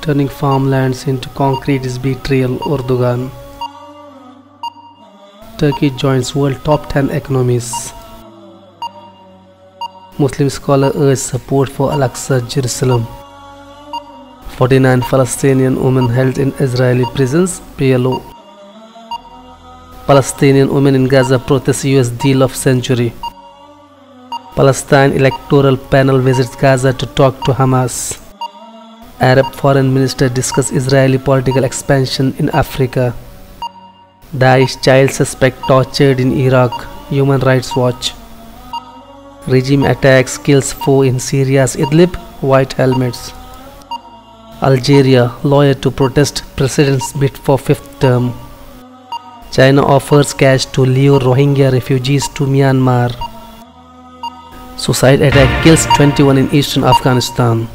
turning farmlands into concrete is betrayal. Erdogan. Turkey joins world top 10 economies. Muslim scholar urge support for Al-Aqsa, Jerusalem. 49 Palestinian women held in Israeli prisons. PLO. Palestinian women in Gaza protest US deal of century. Palestine electoral panel visits Gaza to talk to Hamas. Arab foreign minister discuss Israeli political expansion in Africa. Daesh child suspect tortured in Iraq. Human Rights Watch. Regime attacks kills foe in Syria's Idlib. White helmets. Algeria lawyer to protest president's bid for 5th term. China offers cash to lure Rohingya refugees to Myanmar. Suicide attack kills 21 in eastern Afghanistan.